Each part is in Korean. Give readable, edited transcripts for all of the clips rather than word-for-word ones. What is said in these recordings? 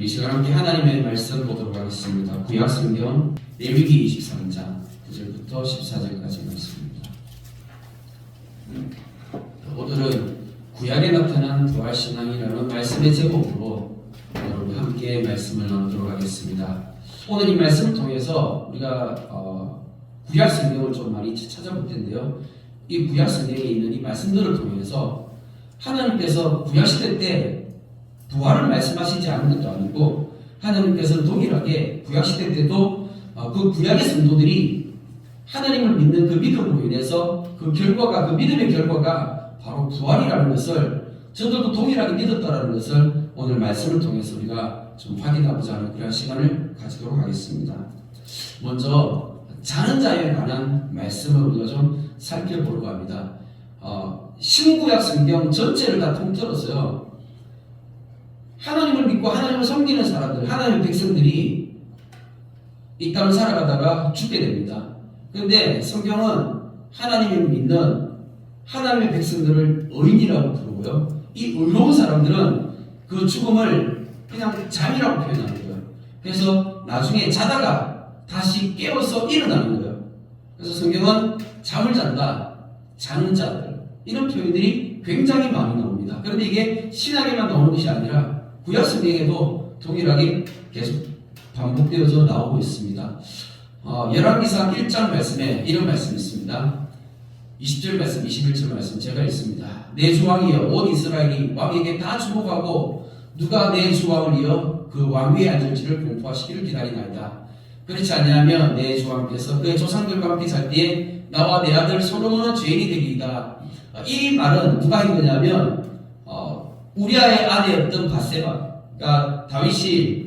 이 시간 함께 하나님의 말씀 보도록 하겠습니다. 구약성경 레위기 23장 9절부터 14절까지 말씀입니다. 오늘은 구약에 나타난 부활신앙이라는 말씀의 제목으로 여러분 함께 말씀을 나누도록 하겠습니다. 오늘 이 말씀을 통해서 우리가 구약성경을 좀 많이 찾아볼 텐데요. 이 구약성경에 있는 이 말씀들을 통해서 하나님께서 구약시대 때 부활을 말씀하시지 않은 것도 아니고 하나님께서는 동일하게 구약시대 때도 그 구약의 성도들이 하나님을 믿는 그 믿음으로 인해서 그 결과가, 그 믿음의 결과가 바로 부활이라는 것을 저들도 동일하게 믿었다라는 것을 오늘 말씀을 통해서 우리가 좀 확인하고자 하는 그런 시간을 가지도록 하겠습니다. 먼저 자는 자에 관한 말씀을 우리가 좀 살펴보려고 합니다. 신구약 성경 전체를 다 통틀어서요, 하나님을 믿고 하나님을 섬기는 사람들, 하나님의 백성들이 이 땅을 살아가다가 죽게 됩니다. 그런데 성경은 하나님을 믿는 하나님의 백성들을 의인이라고 부르고요, 이 의로운 사람들은 그 죽음을 그냥 잠이라고 표현하는 거예요. 그래서 나중에 자다가 다시 깨어서 일어나는 거예요. 그래서 성경은 잠을 잔다, 자는 자들, 이런 표현들이 굉장히 많이 나옵니다. 그런데 이게 신약에만 나오는 것이 아니라 구약 성경에도 동일하게 계속 반복되어서 나오고 있습니다. 열왕기상 1장 말씀에 이런 말씀이 있습니다. 20절 말씀, 21절 말씀 제가 읽습니다. 내 주왕이여 온 이스라엘이 왕에게 다 주목하고 누가 내 주왕을 이어 그 왕위에 앉을지를 공포하시기를 기다리나이다. 그렇지 아니하면 내 주왕께서 그의 조상들과 함께 잘 때에 나와 내 아들 솔로몬은 죄인이 되리이다. 이 말은 누가 한 거냐면 우리아의 아내였던 바세바가, 다윗이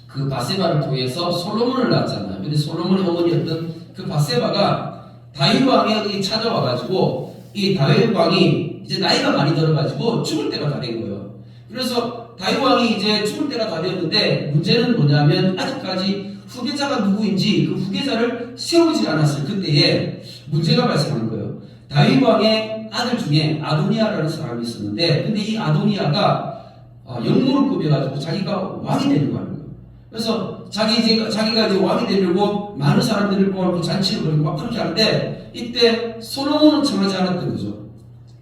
그 바세바를 통해서 솔로몬을 낳았잖아요. 근데 솔로몬의 어머니였던 그 바세바가 다윗 왕에게 찾아와가지고 이 다윗 왕이 이제 나이가 많이 들어가지고 죽을 때가 다 된 거예요. 그래서 다윗 왕이 이제 죽을 때가 다 되었는데 문제는 뭐냐면 아직까지 후계자가 누구인지 그 후계자를 세우지 않았을 그때에 문제가 발생한 거예요. 다윗 왕의 아들 중에 아도니아라는 사람이 있었는데, 근데 이 아도니아가 영모를 꾸며가지고 자기가 왕이 되려고 하는 거예요. 그래서 자기가 이제 왕이 되려고 많은 사람들을 모아놓고 잔치를 벌이고 막 그렇게 하는데, 이때 솔로몬은 청하지 않았던 거죠.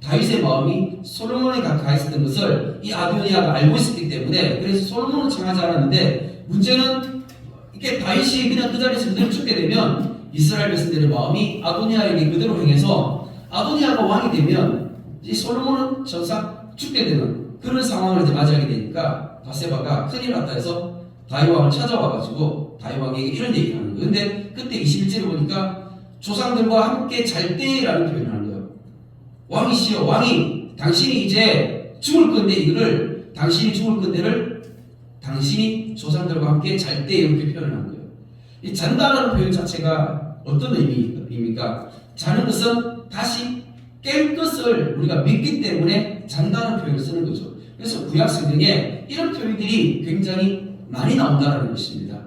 다윗의 마음이 솔로몬에 가까이 있었던 것을 이 아도니아가 알고 있었기 때문에, 그래서 솔로몬은 청하지 않았는데, 문제는 이렇게 다윗이 그냥 그 자리에서 그대로 죽게 되면 이스라엘 백성들의 마음이 아도니아에게 그대로 행해서 아도니아가 왕이 되면 이 솔로몬은 전상 죽게 되는 그런 상황을 이제 맞이하게 되니까 바세바가 큰일 났다 해서 다윗 왕을 찾아와가지고 다윗 왕에게 이런 얘기를 하는 거예요. 근데 그때 21절에 보니까 조상들과 함께 잘 때라는 표현을 하는 거예요. 왕이시여, 왕이 당신이 이제 죽을 건데, 이거를 당신이 죽을 건데를 당신이 조상들과 함께 잘 때 이렇게 표현을 하는 거예요. 이 잔다라는 표현 자체가 어떤 의미입니까? 자는 것은 다시 깰 것을 우리가 믿기 때문에 잔다는 표현을 쓰는 거죠. 그래서 구약 성경에 이런 표현들이 굉장히 많이 나온다는 것입니다.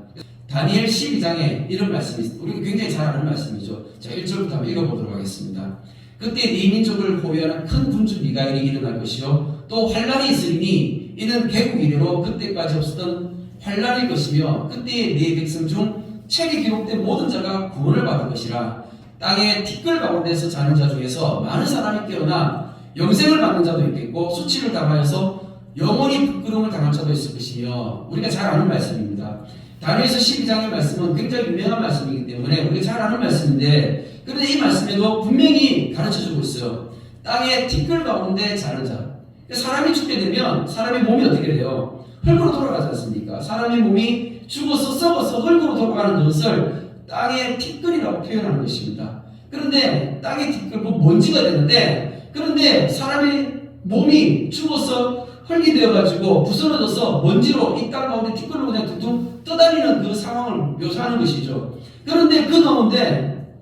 다니엘 12장에 이런 말씀이 있습니다. 우리가 굉장히 잘 아는 말씀이죠. 자, 1절부터 한번 읽어보도록 하겠습니다. 그때 네 민족을 보유하는 큰 군주 미가엘이 일어날 것이요 또 환란이 있으리니 이는 개국 이래로 그때까지 없었던 환란일 것이며 그때의 네 백성 중 책에 기록된 모든 자가 구원을 받을 것이라. 땅의 티끌 가운데서 자는 자 중에서 많은 사람이 깨어나 영생을 받는 자도 있겠고 수치를 당하여서 영원히 부끄러움을 당할 자도 있을 것이며, 우리가 잘 아는 말씀입니다. 다니엘서 12장의 말씀은 굉장히 유명한 말씀이기 때문에 우리가 잘 아는 말씀인데, 그런데 이 말씀에도 분명히 가르쳐주고 있어요. 땅의 티끌 가운데 자는 자. 사람이 죽게 되면 사람의 몸이 어떻게 돼요? 흙으로 돌아가지 않습니까? 사람의 몸이 죽어서 썩어서 흙으로 돌아가는 것을 땅의 티끌이라고 표현하는 것입니다. 그런데 땅의 티끌, 먼지가 되는데, 그런데 사람의 몸이 죽어서 흙이 되어가지고 부스러져서 먼지로 이 땅 가운데 티끌로 그냥 툭툭 떠다니는 그 상황을 묘사하는 것이죠. 그런데 그 가운데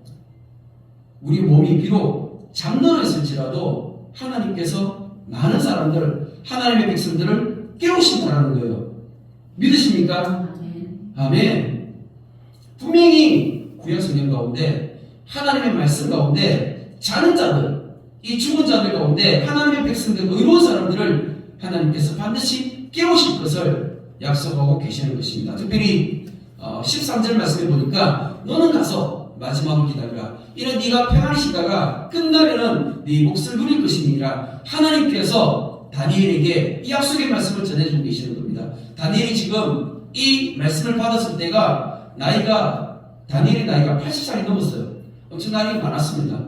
우리 몸이 비록 잠들어 있을지라도 하나님께서 많은 사람들, 하나님의 백성들을 깨우신다는 거예요. 믿으십니까? 아멘. 분명히 구약 성경 가운데 하나님의 말씀 가운데 자는 자들, 이 죽은 자들 가운데 하나님의 백성들, 의로운 사람들을 하나님께서 반드시 깨우실 것을 약속하고 계시는 것입니다. 특별히 13절 말씀에 보니까 너는 가서 마지막을 기다리라. 이는 네가 평안히 쉬다가 끝날에는 네 몫을 누릴 것이니라. 하나님께서 다니엘에게 이 약속의 말씀을 전해주고 계시는 겁니다. 다니엘이 지금 이 말씀을 받았을 때가 다니엘의 나이가 80살이 넘었어요. 엄청 나이가 많았습니다.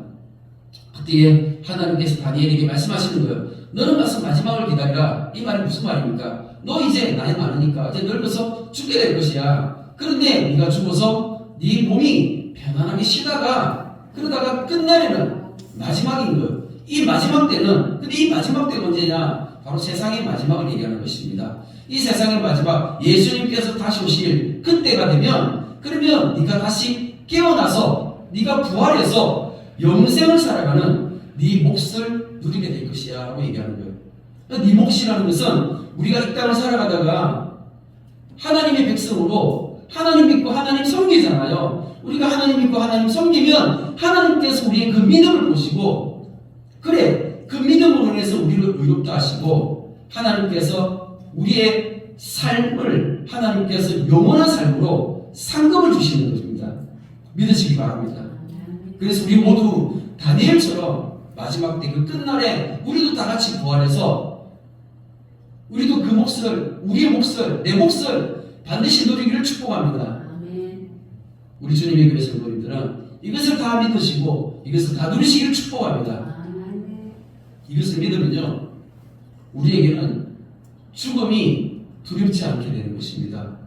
그때에 하나님께서 다니엘에게 말씀하시는 거예요. 너는 가서 마지막을 기다리라. 이 말이 무슨 말입니까? 너 이제 나이 많으니까 이제 늙어서 죽게 될 것이야. 그런데 네가 죽어서 네 몸이 편안하게 쉬다가 그러다가 끝날에는 마지막인 거예요. 이 마지막 때는, 근데 이 마지막 때가 언제냐? 바로 세상의 마지막을 얘기하는 것입니다. 이 세상의 마지막, 예수님께서 다시 오실 그때가 되면, 그러면 네가 다시 깨어나서 네가 부활해서 영생을 살아가는 네 몫을 누리게 될 것이야 라고 얘기하는 거예요. 네 몫이라는 것은 우리가 이 땅을 살아가다가 하나님의 백성으로 하나님 믿고 하나님 섬기잖아요. 우리가 하나님 믿고 하나님 섬기면 하나님께서 우리의 그 믿음을 보시고, 그래, 그 믿음으로 인해서 우리를 의롭다 하시고, 하나님께서 우리의 삶을 하나님께서 영원한 삶으로 상급을 주시는 것입니다. 믿으시기 바랍니다. 그래서 우리 모두 다니엘처럼 마지막 때 그 끝날에 우리도 다 같이 부활해서 우리도 그 몫을, 우리의 몫을, 내 몫을 반드시 누리기를 축복합니다. 우리 주님의 교회 성도님들은 이것을 다 믿으시고 이것을 다 누리시기를 축복합니다. 이것을 믿으면요, 우리에게는 죽음이 두렵지 않게 되는 것입니다.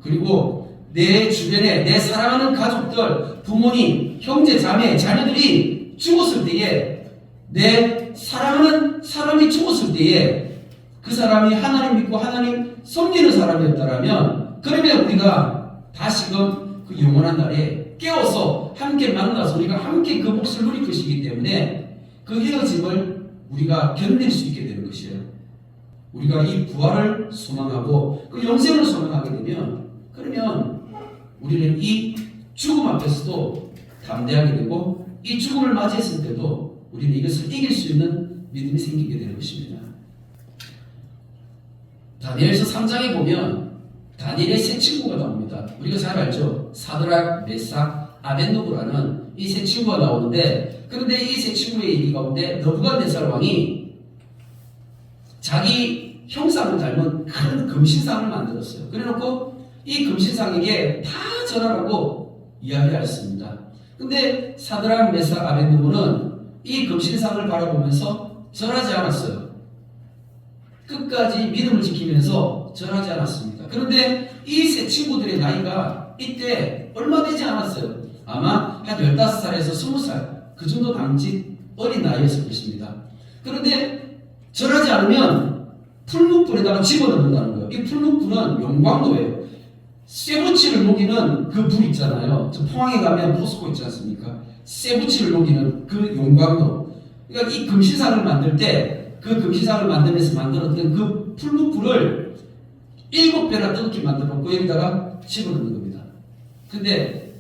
그리고 내 주변에 내 사랑하는 가족들, 부모님, 형제, 자매, 자녀들이 죽었을 때에, 내 사랑하는 사람이 죽었을 때에 그 사람이 하나님 믿고 하나님 섬기는 사람이었다면, 그러면 우리가 다시금 그 영원한 날에 깨어서 함께 만나서 우리가 함께 그 몫을 누릴 것이기 때문에 그 헤어짐을 우리가 견딜 수 있게 되는 것이에요. 우리가 이 부활을 소망하고 그 영생을 소망하게 되면, 그러면 우리는 이 죽음 앞에서도 담대하게 되고, 이 죽음을 맞이했을 때도 우리는 이것을 이길 수 있는 믿음이 생기게 되는 것입니다. 다니엘서 3장에 보면 다니엘의 세 친구가 나옵니다. 우리가 잘 알죠? 사드락, 메삭, 아벤노고라는 이 세 친구가 나오는데, 그런데 이 세 친구의 얘기 가운데 느부갓네살 왕이 자기 형상을 닮은 큰 금신상을 만들었어요. 그래놓고 이 금신상에게 다 절하라고 이야기하였습니다. 근데 사드락, 메삭, 아벤노고는 이 금신상을 바라보면서 절하지 않았어요. 끝까지 믿음을 지키면서 절하지 않았습니다. 그런데 이 세 친구들의 나이가 이때 얼마 되지 않았어요. 아마 한 15살에서 20살 그 정도 남짓 어린 나이였을 것입니다. 그런데 절하지 않으면 풀무불에다가 집어넣는다는 거예요. 이 풀무불은 용광로예요. 쇠붙이를 녹이는 그 불 있잖아요. 저 포항에 가면 포스코 있지 않습니까? 쇠붙이를 녹이는 그 용광로. 그러니까 이 금시상을 만들 때, 그 금시상을 만들면서 만들었던 그 풀무불을 7배나 뜨겁게 만들었고 여기다가 집어넣는 겁니다. 근데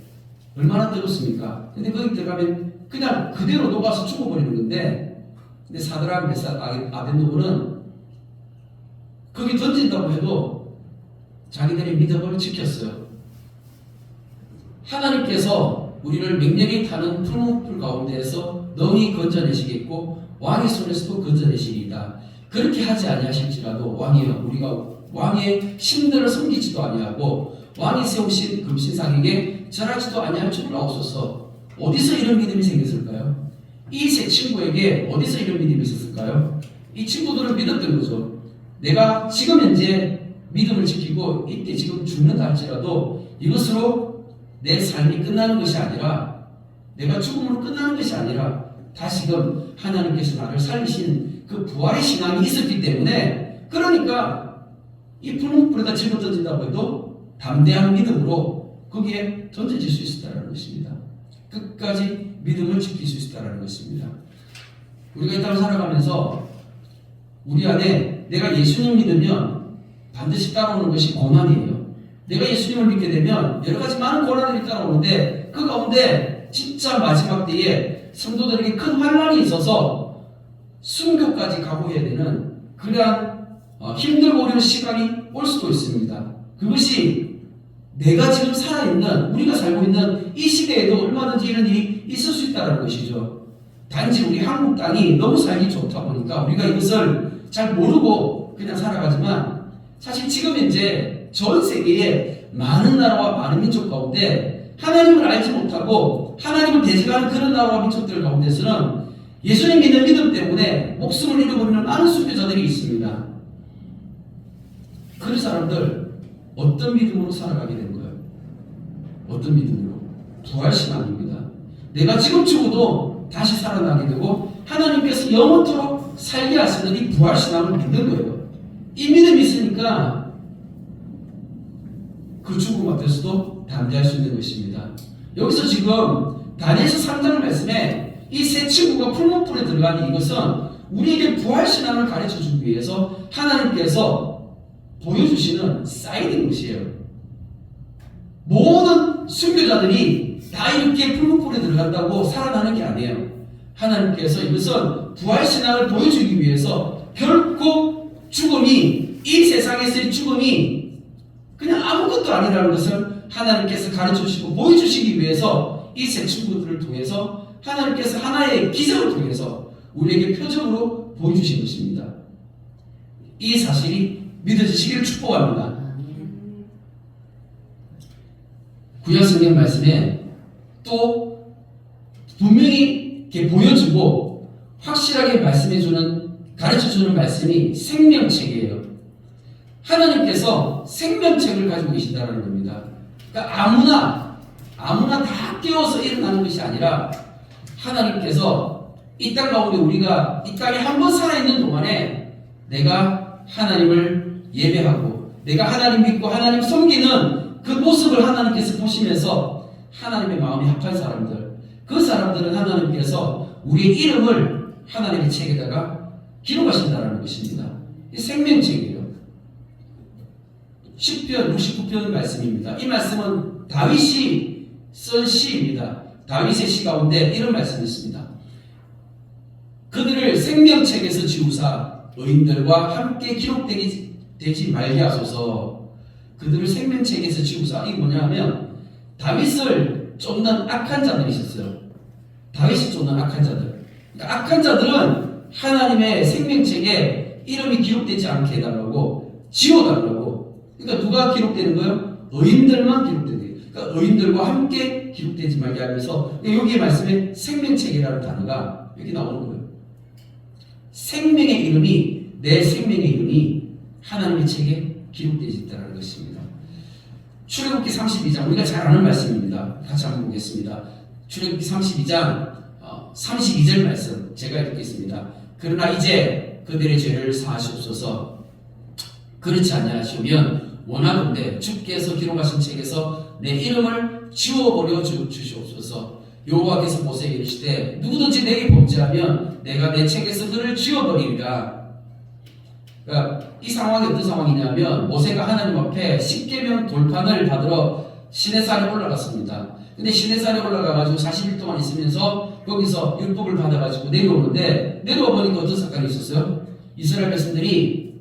얼마나 뜨겁습니까? 근데 거기 들어가면 그냥 그대로 녹아서 죽어버리는 건데, 근데 사드락, 메삭, 아벤노고는 거기 던진다고 해도 자기들의 믿음을 지켰어요. 하나님께서 우리를 맹렬히 타는 풀무불 가운데에서 능히 건져내시겠고 왕의 손에서도 건져내시리이다. 그렇게 하지 아니하실지라도 왕이여, 우리가 왕의 신들을 섬기지도 아니하고 왕이 세우신 금신상에게 절하지도 아니할 줄을 아옵소서. 어디서 이런 믿음이 생겼을까요? 이 세 친구에게 어디서 이런 믿음이 있었을까요? 이 친구들은 믿었던 거죠. 내가 지금 현재 믿음을 지키고 이때 지금 죽는다 할지라도 이것으로 내 삶이 끝나는 것이 아니라, 내가 죽음으로 끝나는 것이 아니라 다시금 하나님께서 나를 살리신 그 부활의 신앙이 있었기 때문에, 그러니까 이 풀무불에다 집어 던진다고 해도 담대한 믿음으로 거기에 던져질 수 있었다는 것입니다. 끝까지 믿음을 지킬 수 있었다는 것입니다. 우리가 이 땅을 살아가면서 우리 안에 내가 예수님 믿으면 반드시 따라오는 것이 고난이에요. 내가 예수님을 믿게 되면 여러 가지 많은 고난들이 따라오는데, 그 가운데 진짜 마지막 때에 성도들에게 큰 환난이 있어서 순교까지 각오해야 되는 그러한 힘들고 어려운 시간이 올 수도 있습니다. 그것이 내가 지금 살아있는, 우리가 살고 있는 이 시대에도 얼마든지 이런 일이 있을 수 있다는 것이죠. 단지 우리 한국 땅이 너무 살기 좋다 보니까 우리가 이것을 잘 모르고 그냥 살아가지만, 사실 지금 현재 전 세계에 많은 나라와 많은 민족 가운데 하나님을 알지 못하고 하나님을 대적하는 그런 나라와 민족들 가운데서는 예수님 믿는 믿음 때문에 목숨을 잃어버리는 많은 순교자들이 있습니다. 그런 사람들 어떤 믿음으로 살아가게 된 거예요? 어떤 믿음으로? 부활신앙입니다. 내가 지금 죽어도 다시 살아나게 되고 하나님께서 영원토록 살게 하시는 이 부활신앙을 믿는 거예요. 이 믿음이 있으니까 그 죽음 앞에서도 담대할 수 있는 것입니다. 여기서 지금 다니엘서 3장 말씀에 이 세 친구가 풀무불에 들어가는 이것은 우리에게 부활신앙을 가르쳐주기 위해서 하나님께서 보여주시는 사인인 것이에요. 모든 순교자들이 다 이렇게 풀무불에 들어간다고 살아나는 게 아니에요. 하나님께서 이것은 부활신앙을 보여주기 위해서 결코 죽음이, 이 세상에서의 죽음이 그냥 아무것도 아니라는 것을 하나님께서 가르쳐주시고 보여주시기 위해서 이 세 친구들을 통해서 하나님께서 하나의 기적을 통해서 우리에게 표적으로 보여주신 것입니다. 이 사실이 믿어지시기를 축복합니다. 구약 성경 말씀에 또 분명히 이렇게 보여주고 확실하게 말씀해주는, 가르쳐주는 말씀이 생명책이에요. 하나님께서 생명책을 가지고 계신다는 겁니다. 그러니까 아무나 다 깨워서 일어나는 것이 아니라 하나님께서 이 땅 가운데 우리가 이 땅에 한 번 살아있는 동안에 내가 하나님을 예배하고 내가 하나님 믿고 하나님 섬기는 그 모습을 하나님께서 보시면서 하나님의 마음이 합한 사람들, 그 사람들은 하나님께서 우리의 이름을 하나님의 책에다가 기록하신다는 것입니다. 이 생명책이에요. 10편, 69편 말씀입니다. 이 말씀은 다윗이 쓴 시입니다. 다윗의 시 가운데 이런 말씀이 있습니다. 그들을 생명책에서 지우사 의인들과 함께 기록되지 말게 하소서. 그들을 생명책에서 지우사. 이게 뭐냐면 다윗을 쫓는 악한 자들이 있었어요. 다윗이 쫓는 악한 자들. 그러니까 악한 자들은 하나님의 생명책에 이름이 기록되지 않게 해달라고, 지워달라고. 그러니까 누가 기록되는 거예요? 의인들만 기록되는 거예요. 그러니까 의인들과 함께 기록되지 말게 하면서 여기에 말씀에 생명책이라는 단어가 여기 나오는 거예요. 생명의 이름이, 내 생명의 이름이 하나님의 책에 기록되어 있다는 것입니다. 출애굽기 32장, 우리가 잘 아는 말씀입니다. 같이 한번 보겠습니다. 출애굽기 32장 32절 말씀 제가 읽겠습니다. 그러나 이제 그들의 죄를 사하시옵소서. 그렇지 아니하시면 원하건대 주께서 기록하신 책에서 내 이름을 지워버려 주시옵소서. 여호와께서 모세에게 이르시되 누구든지 내게 범죄하면 내가 내 책에서 그를 지워버리리라. 그러니까 이 상황이 어떤 상황이냐면 모세가 하나님 앞에 십계명 돌판을 받으러 시내산에 올라갔습니다. 근데 시내산에 올라가가지고 40일 동안 있으면서 거기서 율법을 받아가지고 내려오는데, 내려와 보니까 어떤 사건이 있었어요? 이스라엘 백성들이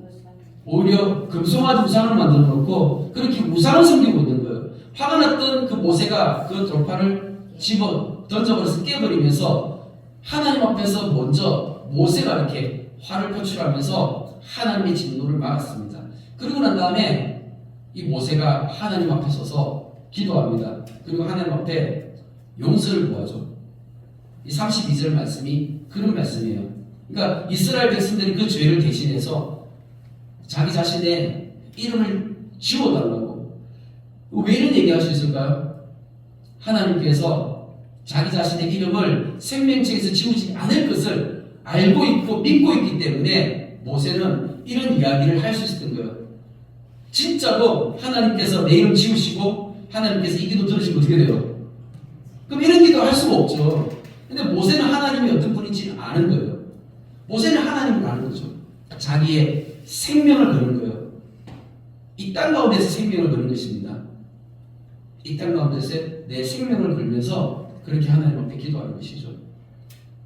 오히려 금송아지 우상을 만들어 놓고 그렇게 우상을 섬기고 있는 거예요. 화가 났던 그 모세가 그 돌판을 집어 던져버려서 깨버리면서 하나님 앞에서 먼저 모세가 이렇게 화를 표출하면서 하나님의 진노를 막았습니다. 그리고 난 다음에 이 모세가 하나님 앞에 서서 기도합니다. 그리고 하나님 앞에 용서를 구하죠. 이 32절 말씀이 그런 말씀이에요. 그러니까 이스라엘 백성들이 그 죄를 대신해서 자기 자신의 이름을 지워달라고. 왜 이런 얘기할 수 있을까요? 하나님께서 자기 자신의 이름을 생명책에서 지우지 않을 것을 알고 있고 믿고 있기 때문에 모세는 이런 이야기를 할 수 있었던 거예요. 진짜로 하나님께서 내 이름 지우시고 하나님께서 이 기도 들으시면 어떻게 돼요? 그럼 이런 기도 할 수가 없죠. 근데 모세는 하나님이 어떤 분인지 아는 거예요. 모세는 하나님을 아는 거죠. 자기의 생명을 거는 거예요. 이 땅 가운데서 생명을 거는 것입니다. 이 땅 가운데서 내 생명을 걸면서 그렇게 하나님 앞에 기도하는 것이죠.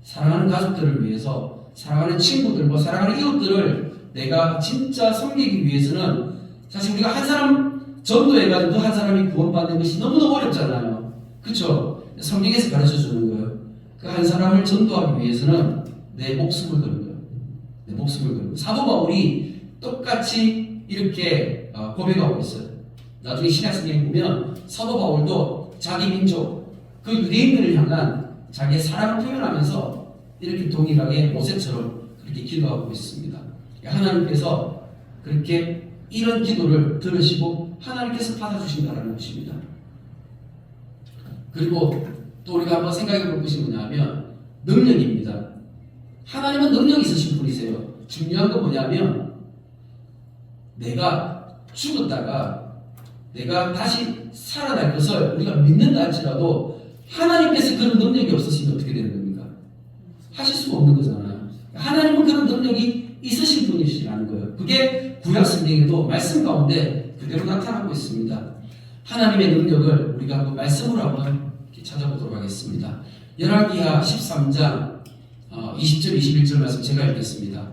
사랑하는 가족들을 위해서, 사랑하는 친구들, 사랑하는 이웃들을 내가 진짜 섬기기 위해서는 사실 우리가 한 사람 전도해가지고 한 사람이 구원받는 것이 너무너무 어렵잖아요. 그렇죠? 성경에서 가르쳐주는 거예요. 그 한 사람을 전도하기 위해서는 내 목숨을 거는 거예요. 내 목숨을 거는 거예요. 사도 바울이 똑같이 이렇게 고백하고 있어요. 나중에 신약성경에 보면 사도 바울도 자기 민족, 그 유대인들을 향한 자기의 사랑을 표현하면서 이렇게 동일하게 모세처럼 그렇게 기도하고 있습니다. 하나님께서 그렇게 이런 기도를 들으시고 하나님께서 받아주신다는 것입니다. 그리고 또 우리가 한번 생각해 볼 것이 뭐냐면 능력입니다. 하나님은 능력이 있으신 분이세요. 중요한 건 뭐냐면 내가 죽었다가 내가 다시 살아날 것을 우리가 믿는다 할지라도 하나님께서 그런 능력이 없으시면 어떻게 되는 겁니까? 하실 수가 없는 거잖아요. 하나님은 그런 능력이 있으신 분이시라는 거예요. 그게 구약 성경에도 말씀 가운데 그대로 나타나고 있습니다. 하나님의 능력을 우리가 한번 말씀으로 한번 찾아보도록 하겠습니다. 열왕기하 13장 20절 21절 말씀 제가 읽겠습니다.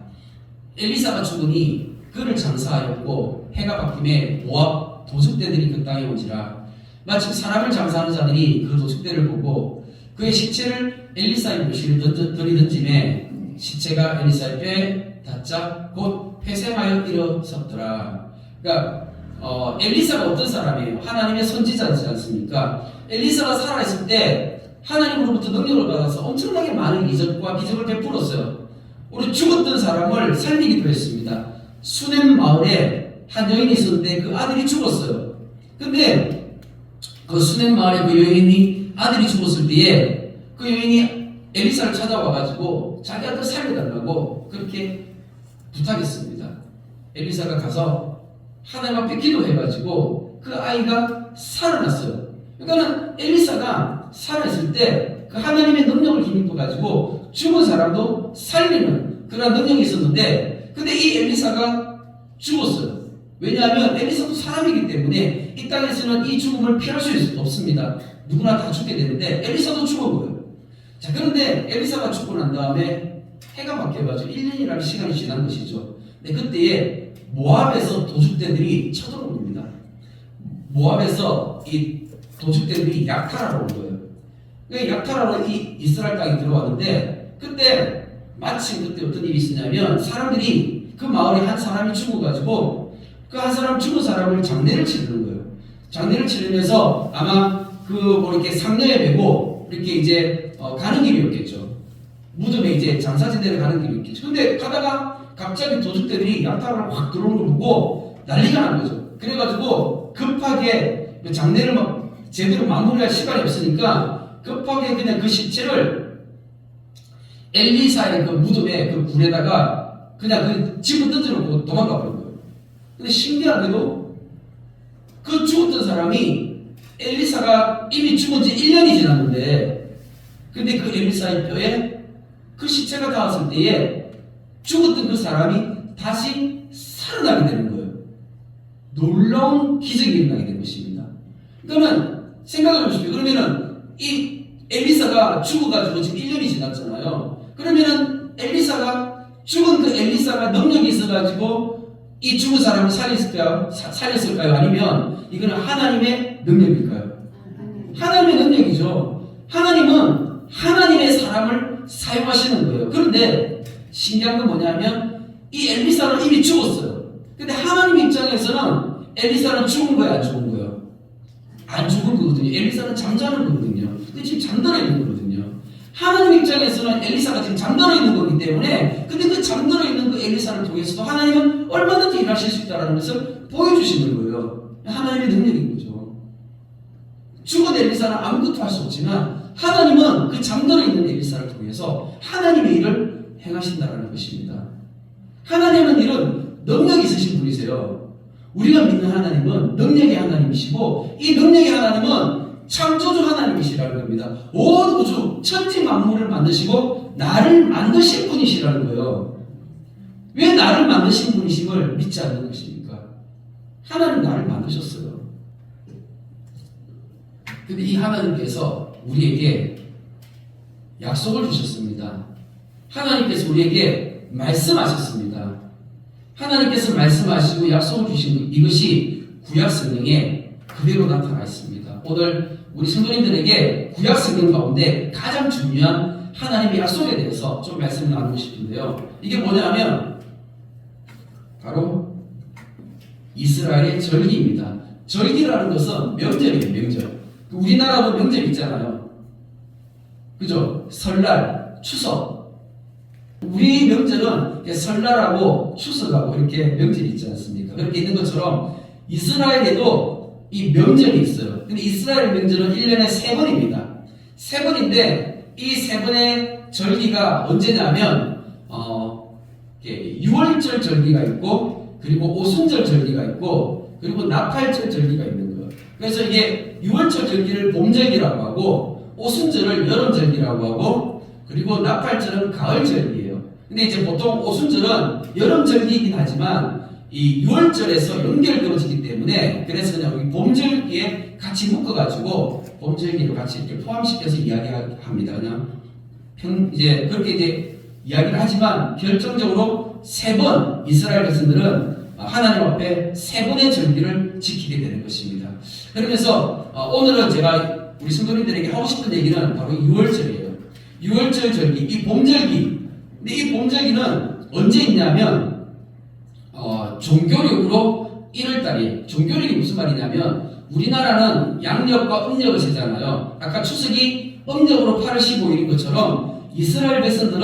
엘리사가 죽으니 그를 장사하였고 해가 바뀜에 모압 도적대들이 그 땅에 오지라. 마침 사람을 장사하는 자들이 그 도적대를 보고 그의 시체를 엘리사의 묘실에 들이던짐에 시체가 엘리사의 뼈에 닿자 곧 폐생하여 일어섰더라. 그러니까 엘리사가 어떤 사람이에요? 하나님의 선지자이지 않습니까? 엘리사가 살아있을 때 하나님으로부터 능력을 받아서 엄청나게 많은 이적과 기적을 베풀었어요. 우리 죽었던 사람을 살리기도 했습니다. 수넴 마을에 한 여인이 있었는데 그 아들이 죽었어요. 근데 그 수넴 마을에 그 여인이 아들이 죽었을 때에 그 여인이 엘리사를 찾아와가지고 자기 아들 살려달라고 그렇게 부탁했습니다. 엘리사가 가서 하나님 앞에 기도해가지고 그 아이가 살아났어요. 그러니까는 엘리사가 살아있을 때 그 하나님의 능력을 힘입어가지고 죽은 사람도 살리는 그런 능력이 있었는데, 근데 이 엘리사가 죽었어요. 왜냐하면 엘리사도 사람이기 때문에 이 땅에서는 이 죽음을 피할 수 없습니다. 누구나 다 죽게 되는데 엘리사도 죽은 거예요. 자, 그런데 엘리사가 죽고 난 다음에 해가 바뀌어가지고 1년이라는 시간이 지난 것이죠. 근데 그때에 모압에서 도둑대들이 쳐들어옵니다. 모압에서 이 도둑대들이 약탈하러 온 거예요. 약탈하러 이 이스라엘 땅에 들어왔는데, 그때 마침 그때 어떤 일이 있었냐면 사람들이 그 마을에 한 사람이 죽어가지고 그 한 사람 죽은 사람을 장례를 치르는 거예요. 장례를 치르면서 아마 뭐 이렇게 상려에 메고 이렇게 이제 가는 길이었겠죠. 무덤에 이제 장사진대를 가는 길이었겠죠. 근데 가다가 갑자기 도둑들이 약탈하러 확 들어오는 걸 보고 난리가 난 거죠. 그래가지고 급하게 장례를 막 제대로 마무리할 시간이 없으니까 급하게 그냥 그 시체를 엘리사의 그 무덤에 그 굴에다가 그냥 그 집을 던져놓고 도망가 버린 거예요. 근데 신기하게도 그 죽었던 사람이 엘리사가 이미 죽은 지 1년이 지났는데, 근데 그 엘리사의 뼈에 그 시체가 닿았을 때에 죽었던 그 사람이 다시 살아나게 되는 거예요. 놀라운 기적이 일어나게 된 것입니다. 그러면 생각해 보십시오. 그러면은 이 엘리사가 죽어가지고 지금 1년이 지났잖아요. 그러면은 죽은 그 엘리사가 능력이 있어가지고 이 죽은 사람을 살렸을까요? 아니면 이거는 하나님의 능력일까요? 하나님의 능력이죠. 하나님은 하나님의 사람을 사용하시는 거예요. 그런데 신기한 건 뭐냐면 이 엘리사는 이미 죽었어요. 근데 하나님 입장에서는 엘리사는 죽은 거예요, 안 죽은 거예요? 안 죽은 거거든요. 엘리사는 잠자는 거거든요. 근데 지금 잠들어 있는 거거든요. 하나님 입장에서는 엘리사가 지금 잠들어 있는 거기 때문에, 근데 그 잠들어 있는 그 엘리사를 통해서도 하나님은 얼마든지 일하실 수 있다는 것을 보여주시는 거예요. 하나님의 능력인 거죠. 죽은 엘리사는 아무것도 할 수 없지만 하나님은 그 잠들어 있는 엘리사를 통해서 하나님의 일을 행하신다는 것입니다. 하나님은 이런 능력이 있으신 분이세요. 우리가 믿는 하나님은 능력의 하나님이시고, 이 능력의 하나님은 창조주 하나님이시라는 겁니다. 온 우주 천지 만물을 만드시고 나를 만드신 분이시라는 거예요. 왜 나를 만드신 분이심을 믿지 않는 것입니까? 하나님 나를 만드셨어요. 근데 이 하나님께서 우리에게 약속을 주셨습니다. 하나님께서 우리에게 말씀하셨습니다. 하나님께서 말씀하시고 약속을 주신 이것이 구약 성경에 그대로 나타나 있습니다. 오늘 우리 성도님들에게 구약 성경 가운데 가장 중요한 하나님의 약속에 대해서 좀 말씀을 나누고 싶은데요. 이게 뭐냐면 바로 이스라엘의 절기입니다. 절기라는 것은 명절이에요. 명절. 우리나라도 명절 있잖아요. 그죠? 설날, 추석. 우리 명절은 설날하고 추석하고 이렇게 명절이 있지 않습니까? 그렇게 있는 것처럼 이스라엘에도 이 명절이 있어요. 근데 이스라엘 명절은 1년에 3번입니다. 3번인데 이 3번의 절기가 언제냐면 6월절 절기가 있고 그리고 오순절 절기가 있고 그리고 나팔절 절기가 있는 거예요. 그래서 이게 6월절 절기를 봄절기라고 하고 오순절을 여름절기라고 하고 그리고 나팔절은 가을절기예요. 근데 이제 보통 오순절은 여름절기이긴 하지만 이 6월절에서 연결되어지기 때문에 그래서 그냥 여기 봄절기에 같이 묶어가지고 봄절기를 같이 이렇게 포함시켜서 이야기합니다. 그냥 이제 그렇게 이제 이야기를 하지만 결정적으로 3번 이스라엘 백성들은 하나님 앞에 3번의 절기를 지키게 되는 것입니다. 그러면서 오늘은 제가 우리 성도님들에게 하고 싶은 얘기는 바로 6월절이에요. 6월절 절기, 이 봄절기. 근데 이 봄절기는 언제 있냐면 종교력으로 1월달이에요. 종교력이 무슨 말이냐면 우리나라는 양력과 음력을 세잖아요. 아까 추석이 음력으로 8월 15일인 것처럼 이스라엘 백성들은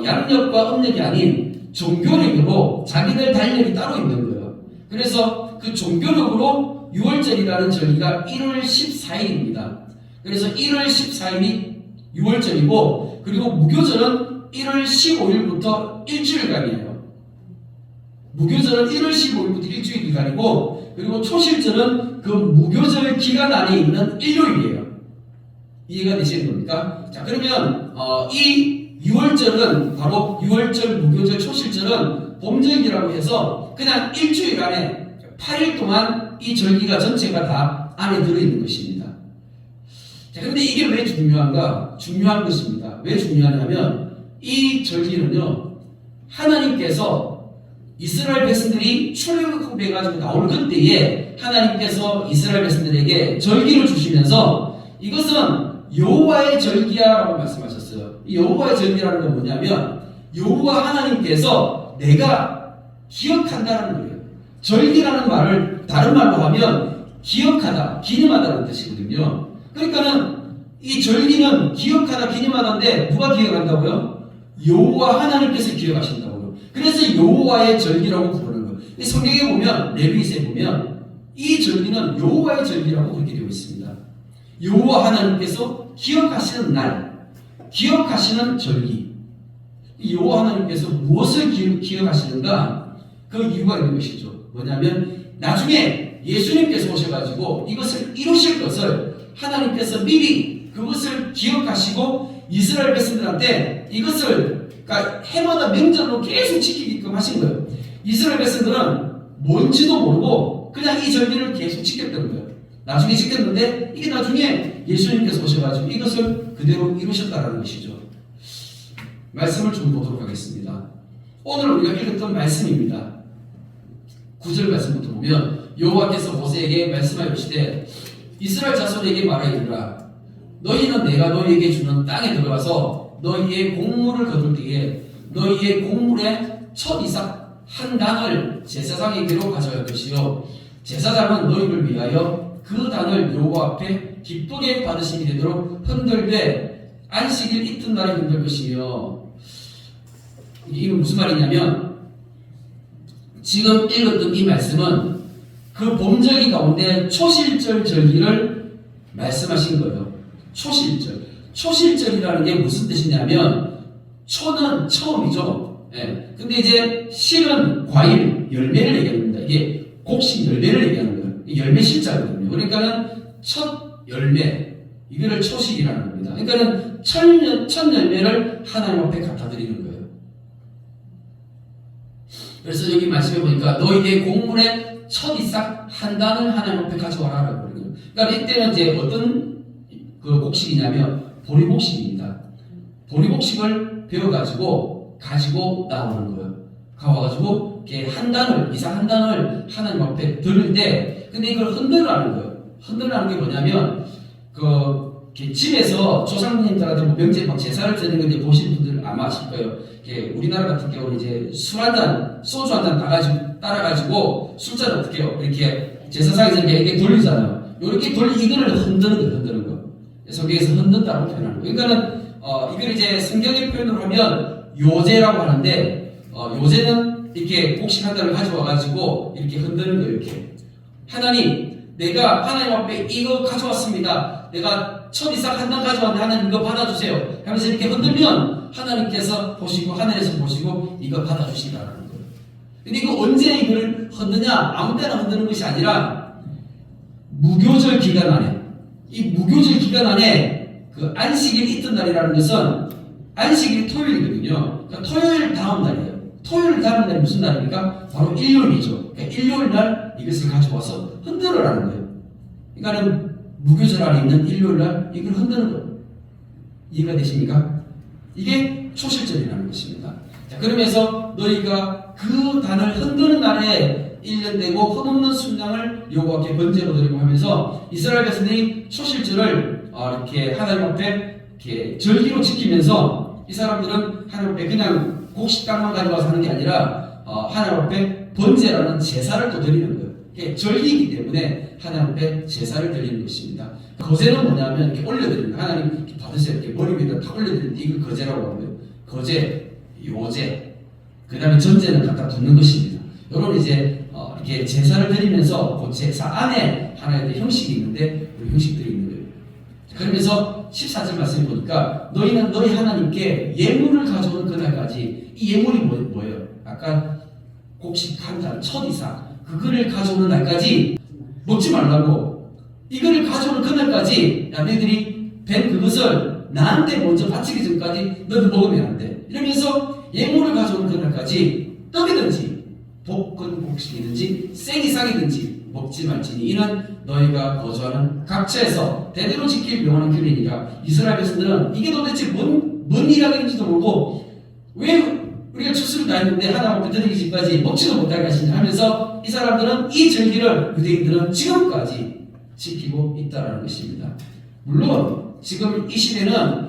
양력과 음력이 아닌 종교력으로 자기들 달력이 따로 있는 거예요. 그래서 그 종교력으로 6월절이라는 절기가 1월 14일입니다. 그래서 1월 14일이 6월절이고 그리고 무교절은 1월 15일부터 일주일간이에요. 무교절은 1월 15일부터 일주일간이고 그리고 초실절은 그 무교절 기간 안에 있는 일요일이에요. 이해가 되시는 겁니까? 자, 그러면 이 6월절은 바로 6월절, 무교절, 초실절은 봄절기라고 해서 그냥 일주일 안에 8일 동안 이 절기가 전체가 다 안에 들어있는 것입니다. 자, 그런데 이게 왜 중요한가? 중요한 것입니다. 왜 중요하냐면 이 절기는요, 하나님께서 이스라엘 백성들이 출애굽해가지고 나올 그때에 하나님께서 이스라엘 백성들에게 절기를 주시면서 이것은 여호와의 절기야라고 말씀하셨어요. 이 여호와의 절기라는 건 뭐냐면 여호와 하나님께서 내가 기억한다는 거예요. 절기라는 말을 다른 말로 하면 기억하다, 기념하다는 뜻이거든요. 그러니까는 이 절기는 기억하다, 기념하다인데 누가 기억한다고요? 여호와 하나님께서 기억하신다고요. 그래서 여호와의 절기라고 부르는 거예요. 성경에 보면 레위기서에 보면 이 절기는 여호와의 절기라고 그렇게 되어 있습니다. 여호와 하나님께서 기억하시는 날, 기억하시는 절기. 여호와 하나님께서 무엇을 기억하시는가? 그 이유가 있는 것이죠. 뭐냐면 나중에 예수님께서 오셔가지고 이것을 이루실 것을 하나님께서 미리 그것을 기억하시고 이스라엘 백성들한테 이것을 그러니까 해마다 명절로 계속 지키게끔 하신 거예요. 이스라엘 백성들은 뭔지도 모르고 그냥 이 절기를 계속 지켰던 거예요. 나중에 지켰는데 이게 나중에 예수님께서 오셔가지고 이것을 그대로 이루셨다는 것이죠. 말씀을 좀 보도록 하겠습니다. 오늘 우리가 읽었던 말씀입니다. 9절 말씀부터 보면 여호와께서 모세에게 말씀하시되 이스라엘 자손에게 말하기를 너희는 내가 너희에게 주는 땅에 들어가서 너희의 곡물을 거둘 때에 너희의 곡물의 첫 이삭 한 단을 제사장에게로 가져갈 것이요 제사장은 너희를 위하여 그 단을 여호와 앞에 기쁘게 받으심이 되도록 흔들되 안식일 이튿날에 흔들 것이며 이건 무슨 말이냐면 지금 읽었던 이 말씀은 그 봄절기 가운데 초실절 절기를 말씀하신 거예요. 초실절. 초실절이라는 게 무슨 뜻이냐면 초는 처음이죠. 예. 근데 이제 실은 과일, 열매를 얘기합니다. 이게 곡식 열매를 얘기하는 거예요. 열매 실자거든요. 그러니까는 첫 열매, 이거를 초실이라는 겁니다. 그러니까는 첫 열매를 하나님 앞에 갖다 드리는 거예요. 그래서 여기 말씀해 보니까 너희의 곡물의 첫 이삭 한 단을 하나님 앞에 가져와라라고 그러거든요. 그러니까 이때는 이제 어떤 그 곡식이냐면 보리복식입니다. 보리복식을 베어가지고 가지고 나오는 거예요. 가와가지고 이렇게 이사 한 단을 하나님 앞에 들을 때, 근데 이걸 흔들라는 거예요. 흔들라는 게 뭐냐면, 이렇게 집에서 조상님들한테 뭐 명제 막 제사를 드리는 건데 보신 분들 아마 아실 거예요. 이렇게 우리나라 같은 경우는 이제 소주 한 잔 따라가지고 술잔 어떻게 해요? 이렇게 제사상에서 이렇게 돌리잖아요. 이렇게 이거를 흔드는 거. 성경에서 흔든다고 표현하는 거예요. 그러니까는, 이걸 이제 성경의 표현으로 하면 요제라고 하는데, 요제는 이렇게 곡식 한 단을 가져와가지고 이렇게 흔드는 거예요. 이렇게. 하나님, 내가 하나님 앞에 이거 가져왔습니다. 내가 첫 이삭 한 단 가져왔는데 하나님 이거 받아주세요. 하면서 이렇게 흔들면 하나님께서 보시고 하늘에서 보시고 이거 받아주신다는 거예요. 근데 이거 언제 이걸 흔드냐? 아무 때나 흔드는 것이 아니라 무교절 기간 안에, 이 무교절 기간 안에 그 안식일 이튿날이라는 것은 안식일이 토요일이거든요. 그러니까 토요일 다음 날이에요. 토요일 다음 날이 무슨 날입니까? 바로 일요일이죠. 그러니까 일요일 날 이것을 가져와서 흔들어라는 거예요. 그러니까는 무교절 안에 있는 일요일 날 이걸 흔드는 거예요. 이해가 되십니까? 이게 초실절이라는 것입니다. 자, 그러면서 너희가 그 단을 흔드는 날에 1년 되고 흠없는 순양을 여호와께 번제로 드리고 하면서 이스라엘 백성들이 초실절을 이렇게 하나님 앞에 이렇게 절기로 지키면서 이 사람들은 하나님 앞에 그냥 곡식당만 가져와서 하는 게 아니라 하나님 앞에 번제라는 제사를 또 드리는 거예요. 이게 절기이기 때문에 하나님 앞에 제사를 드리는 것입니다. 거제는 뭐냐면 이렇게 올려드리는 거예요. 하나님 이렇게 받으세요. 이렇게 머리 위에다 탁 올려드리는데 이걸 거제라고 하고요. 거제, 요제, 그 다음에 전제는 갖다 두는 것입니다. 여러분 이제 이렇게 제사를 드리면서 그 제사 안에 하나의 형식이 있는데 그 형식들이 있는 거예요. 그러면서 14절 말씀을 보니까 너희는 너희 하나님께 예물을 가져오는 그날까지, 이 예물이 뭐예요? 아까 곡식 한 단, 첫 이삭 그거를 가져오는 날까지 먹지 말라고. 이거를 가져오는 그날까지 너희들이 된 그것을 나한테 먼저 바치기 전까지 너희들 먹으면 안 돼. 이러면서 예물을 가져오는 그날까지 떡이든지 볶은 곡식이든지 생이삭이든지 먹지 말지니 이는 너희가 거주하는 각처에서 대대로 지킬 명하는 규례니라. 이스라엘 백성들은 이게 도대체 뭔 이야기인지도 모르고 왜 우리가 추수를 다 했는데 하나님 앞에 드리기 전까지 먹지도 못하게 하시냐 하면서 이 사람들은 이 절기를 유대인들은 지금까지 지키고 있다는 것입니다. 물론 지금 이 시대는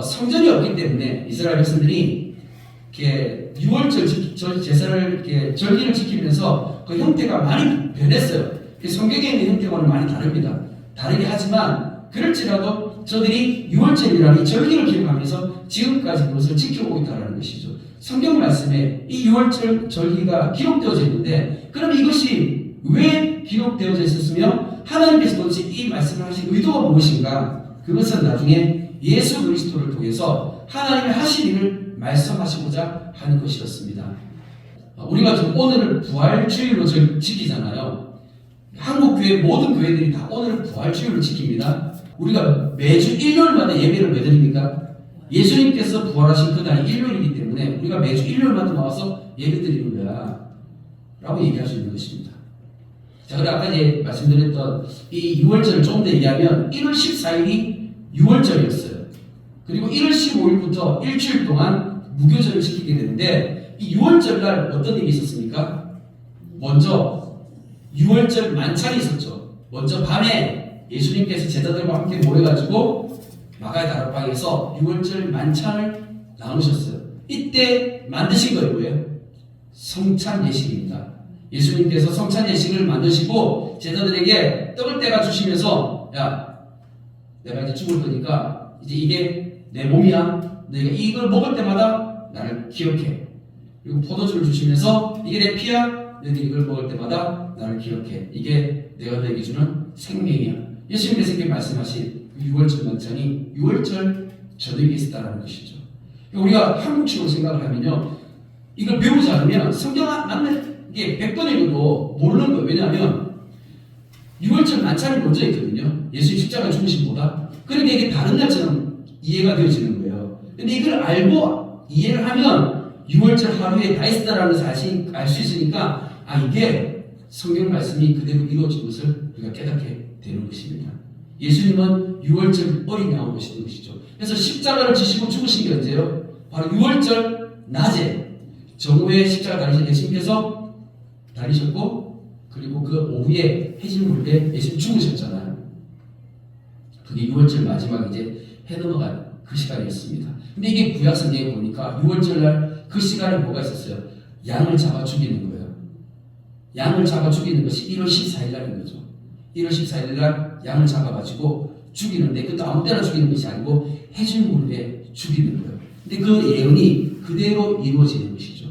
성전이 없기 때문에 이스라엘 백성들이 이렇게 6월절 제사를 이렇게 절기를 지키면서 그 형태가 많이 변했어요. 성경에 있는 형태와는 많이 다릅니다. 다르게 하지만 그럴지라도 저들이 6월절이라는 이 절기를 기억하면서 지금까지 그것을 지켜오고 있다는 것이죠. 성경 말씀에 이 6월절 절기가 기록되어져 있는데 그럼 이것이 왜 기록되어져 있었으며 하나님께서 도대체 이 말씀을 하신 의도가 무엇인가? 그것은 나중에 예수 그리스도를 통해서 하나님의 하신 일을 말씀하시고자 하는 것이었습니다. 우리가 지금 오늘을 부활주일로 지키잖아요. 한국교회 모든 교회들이 다 오늘을 부활주일로 지킵니다. 우리가 매주 일요일마다 예배를 왜 드립니까? 예수님께서 부활하신 그날이 일요일이기 때문에 우리가 매주 일요일마다 나와서 예배 드리는 거야 라고 얘기할 수 있는 것입니다. 자, 그리고 아까 이제 말씀드렸던 이 6월절을 조금 더 얘기하면 1월 14일이 6월절이었어요. 그리고 1월 15일부터 일주일 동안 무교절을 지키게 되는데 이 6월절 날 어떤 일이 있었습니까? 먼저 6월절 만찬이 있었죠. 먼저 밤에 예수님께서 제자들과 함께 모여가지고 마가의 다락방에서 6월절 만찬을 나누셨어요. 이때 만드신 거예요. 뭐예요? 성찬 예식입니다. 예수님께서 성찬 예식을 만드시고 제자들에게 떡을 떼가 주시면서 야, 내가 이제 죽을 거니까 이제 이게 내 몸이야. 너희가 이걸 먹을 때마다 나를 기억해. 그리고 포도주를 주시면서 이게 내 피야. 너희들이 이걸 먹을 때마다 나를 기억해. 이게 내가 너에게 주는 생명이야. 예수님께서 이렇게 말씀하신 6월절 만찬이 6월절 저녁에 있었다는 것이죠. 우리가 한국식으로 생각을 하면요, 이걸 배우지 않으면 성경 맞는 게 100번 읽어도 모르는 거예요. 왜냐하면 6월절 만찬이 먼저 있거든요. 예수님 십자가 죽으심보다. 그러니까 이게 다른 날처럼 이해가 되어지는 거예요. 근데 이걸 알고 이해를 하면 6월절 하루에 다 있었다라는 사실 알 수 있으니까 이게 성경 말씀이 그대로 이루어진 것을 우리가 깨닫게 되는 것입니다. 예수님은 6월절 어린 양으로 오시는 것이죠. 그래서 십자가를 지시고 죽으신 게 언제요? 바로 6월절 낮에 정오에 십자가 달리신 예수님께서 달리셨고, 그리고 그 오후에 해질물에 예수님 죽으셨잖아요. 그게 6월절 마지막 이제 해 넘어간 그 시간이었습니다. 근데 이게 구약 성경에 보니까 6월절 날 그 시간에 뭐가 있었어요? 양을 잡아 죽이는 거예요. 양을 잡아 죽이는 것이 1월 14일 날인 거죠. 1월 14일 날 양을 잡아가지고 죽이는데, 그것도 아무 때나 죽이는 것이 아니고 해질물에 죽이는 거예요. 근데 그 예언이 그대로 이루어지는 것이죠.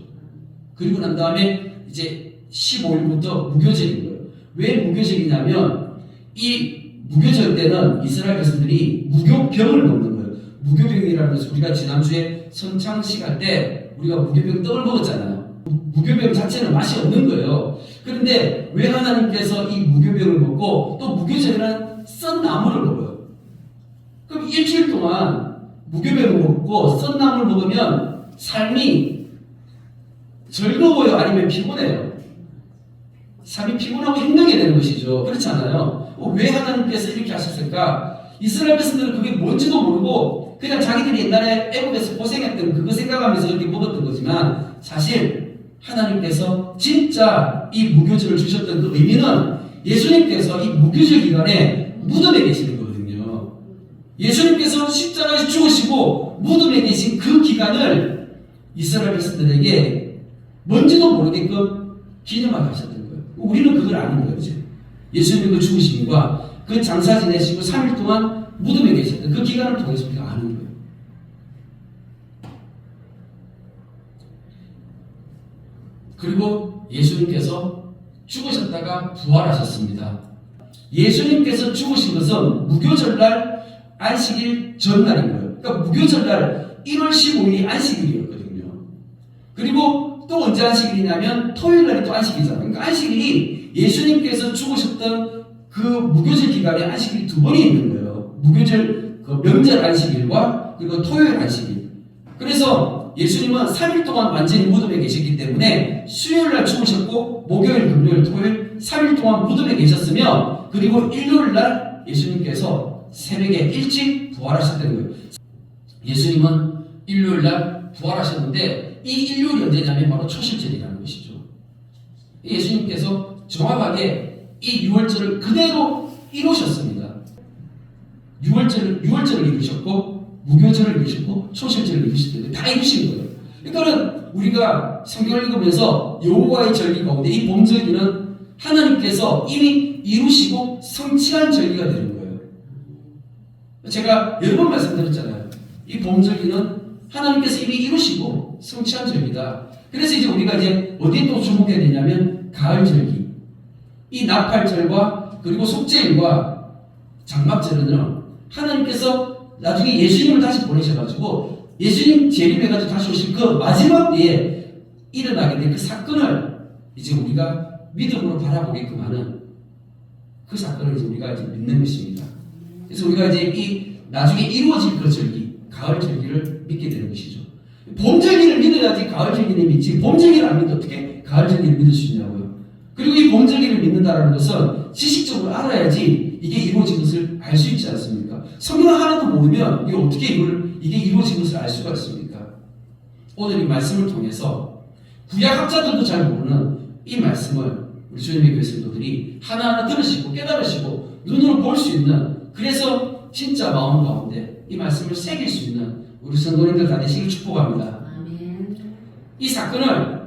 그리고 난 다음에 이제 15일부터 무교절인 거예요. 왜 무교절이냐면, 이 무교절 때는 이스라엘 백성들이 무교병을 먹는 거예요. 무교병이라는 것은 우리가 지난주에 성창식 할 때 우리가 무교병 떡을 먹었잖아요. 무교병 자체는 맛이 없는 거예요. 그런데 왜 하나님께서 이 무교병을 먹고 또 무교절에는 썬 나물을 먹어요? 그럼 일주일 동안 무교병을 먹고 썬 나물을 먹으면 삶이 즐거워요? 아니면 피곤해요? 삶이 피곤하고 힘들게 되는 것이죠. 그렇지 않아요? 왜 하나님께서 이렇게 하셨을까? 이스라엘 백성들은 그게 뭔지도 모르고 그냥 자기들이 옛날에 애국에서 고생했던 그거 생각하면서 그렇게 먹었던 거지만, 사실 하나님께서 진짜 이 무교절을 주셨던 그 의미는 예수님께서 이 무교절 기간에 무덤에 계시는 거거든요. 예수님께서 십자가에서 죽으시고 무덤에 계신 그 기간을 이스라엘 백성들에게 뭔지도 모르게끔 기념하게 하셨던 거예요. 우리는 그걸 아는 거예요. 이제 예수님의 그 죽으심과 그 장사 지내시고 3일 동안 무덤에 계셨던 그 기간을 통해서 우리가 아는 거예요. 그리고 예수님께서 죽으셨다가 부활하셨습니다. 예수님께서 죽으신 것은 무교절날 안식일 전날인 거예요. 그러니까 무교절날 1월 15일이 안식일이었거든요. 그리고 또 언제 안식일이냐면 토요일날이 또 안식일이잖아요. 그러니까 안식일이 예수님께서 죽으셨던 그 무교절 기간에 안식일이 두 번이 있는 거예요. 무교절 그 명절 안식일과 그리고 토요일 안식일. 그래서 예수님은 3일 동안 완전히 무덤에 계셨기 때문에 수요일날 죽으셨고 목요일, 금요일, 토요일 3일 동안 무덤에 계셨으며, 그리고 일요일날 예수님께서 새벽에 일찍 부활하셨다는 거예요. 예수님은 일요일날 부활하셨는데 이 일요일이 언제냐면 바로 초실절이라는 것이죠. 예수님께서 정확하게 이 6월절을 그대로 이루셨습니다. 6월절을 이루셨고 무교절을 이루셨고 초실절을 이루셨는데 다 이루신 거예요. 그러니까 우리가 성경을 읽으면서 여호와의 절기 가운데 이 봄절기는 하나님께서 이미 이루시고 성취한 절기가 되는 거예요. 제가 여러 번 말씀드렸잖아요. 이 봄절기는 하나님께서 이미 이루시고 성취한 절기다. 그래서 이제 우리가 이제 어디에 또 주목해야 되냐면 가을절기. 이 나팔절과 그리고 속죄일과 장막절은 하나님께서 나중에 예수님을 다시 보내셔가지고 예수님 재림해가지고 다시 오실 그 마지막 때에 일어나게 된 그 사건을 이제 우리가 믿음으로 바라보게끔 하는 그 사건을 이제 우리가 이제 믿는 것입니다. 그래서 우리가 이제 이 나중에 이루어질 그 절기, 가을 절기를 믿게 되는 것이죠. 봄 절기를 믿어야지 가을 절기를 믿지, 봄 절기를 안 믿으면 어떻게 가을 절기를 믿을 수 있냐고요. 그리고 이 봄 절기를 믿는다는 것은 지식적으로 알아야지 이게 이루어진 것을 알 수 있지 않습니까? 성경을 하나도 모르면 이게 어떻게 이게 이루어진 것을 알 수가 있습니까? 오늘 이 말씀을 통해서 구약 학자들도 잘 모르는 이 말씀을 우리 주님의 교회 성도들이 하나하나 들으시고 깨달으시고 눈으로 볼 수 있는, 그래서 진짜 마음 가운데 이 말씀을 새길 수 있는 우리 성도님들 다 되시길 축복합니다. 아멘. 이 사건을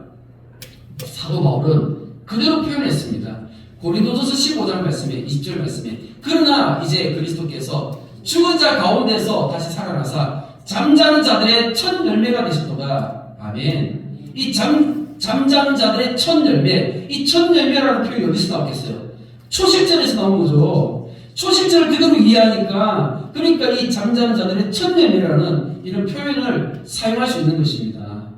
사도 바울은 그대로 표현했습니다. 고린도전서 15장 말씀에 20절 말씀에 그러나 이제 그리스도께서 죽은 자 가운데서 다시 살아나사 잠자는 자들의 첫 열매가 되셨도다. 아멘. 이 잠자는 자들의 첫 열매, 이 첫 열매라는 표현이 어디서 나왔겠어요? 초실절에서 나온 거죠. 초실절을 그대로 이해하니까, 그러니까 이 잠자는 자들의 첫 열매라는 이런 표현을 사용할 수 있는 것입니다.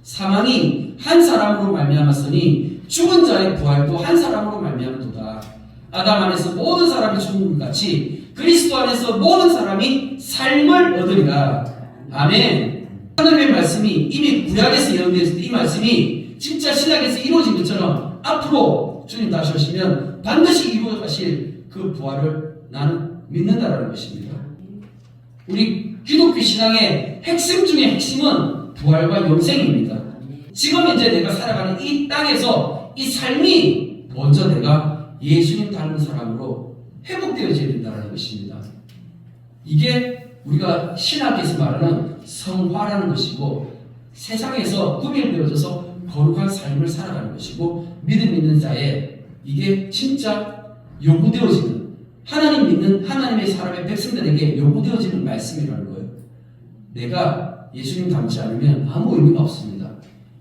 사망이 한 사람으로 말미암았으니 죽은 자의 부활도 한 사람으로 말미암도다. 아담 안에서 모든 사람이 죽은 것 같이 그리스도 안에서 모든 사람이 삶을 얻으리라. 아멘. 하나님의 말씀이 이미 구약에서 예언되었을 때 이 말씀이 진짜 신약에서 이루어진 것처럼 앞으로 주님 다시 오시면 반드시 이루어가실 그 부활을 나는 믿는다라는 것입니다. 우리 기독교 신앙의 핵심 중에 핵심은 부활과 영생입니다. 지금 이제 내가 살아가는 이 땅에서 이 삶이 먼저 내가 예수님 닮은 사람으로 회복되어져야 된다는 것입니다. 이게 우리가 신학에서 말하는 성화라는 것이고 세상에서 구별되어져서 거룩한 삶을 살아가는 것이고 믿음 있는 자의 이게 진짜 요구되어지는 하나님 믿는 하나님의 사람의 백성들에게 요구되어지는 말씀이라는 거예요. 내가 예수님 닮지 않으면 아무 의미가 없습니다.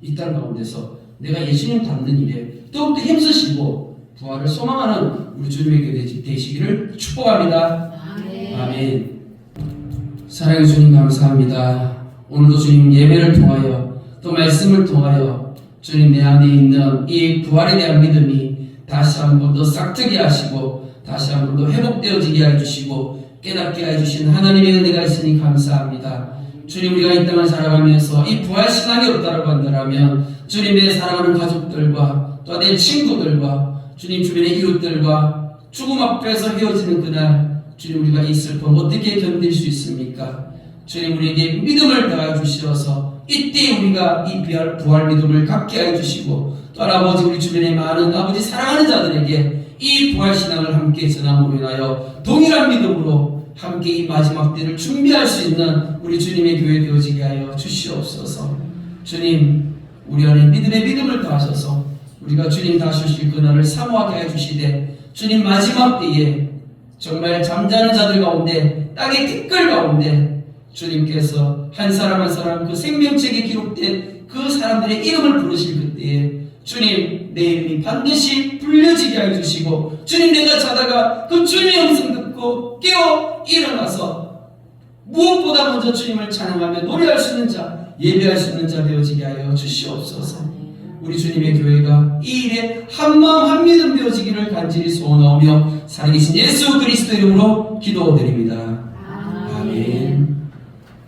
이 땅 가운데서 내가 예수님 닮는 일에 더욱더 힘쓰시고 부활을 소망하는 우리 주님에게 되시기를 축복합니다. 아멘. 사랑해 주님 감사합니다. 오늘도 주님 예배를 통하여 또 말씀을 통하여 주님 내 안에 있는 이 부활에 대한 믿음이 다시 한번 더 싹트게 하시고 다시 한번 더 회복되어지게 해주시고 깨닫게 해주신 하나님의 은혜가 있으니 감사합니다. 주님 우리가 이 땅을 살아가면서 이 부활 신앙이 없다라고 한다면 주님 내 사랑하는 가족들과 또 내 친구들과 주님 주변의 이웃들과 죽음 앞에서 헤어지는 그날 주님 우리가 이 슬픔 어떻게 견딜 수 있습니까? 주님 우리에게 믿음을 더해 주시어서 이때 우리가 이 부활 믿음을 갖게 해 주시고 또 아버지 우리 주변의 많은 아버지 사랑하는 자들에게 이 부활 신앙을 함께 전함으로 인하여 동일한 믿음으로 함께 이 마지막 때를 준비할 수 있는 우리 주님의 교회 되어지게 하여 주시옵소서. 주님 우리 안에 믿음을 더하셔서 우리가 주님 다시 오실 그날을 사모하게 해주시되 주님 마지막 때에 정말 잠자는 자들 가운데 땅의 티끌 가운데 주님께서 한 사람 한 사람 그 생명책에 기록된 그 사람들의 이름을 부르실 그때에 주님 내 이름이 반드시 불려지게 해주시고 주님 내가 자다가 그 주님의 음성 듣고 깨어 일어나서 무엇보다 먼저 주님을 찬양하며 노래할 수 있는 자 예배할 수 있는 자 되어지게 하여 주시옵소서. 우리 주님의 교회가 이 일에 한마음 한믿음 되어지기를 간절히 소원하오며 살아계신 예수 그리스도 이름으로 기도드립니다. 아멘.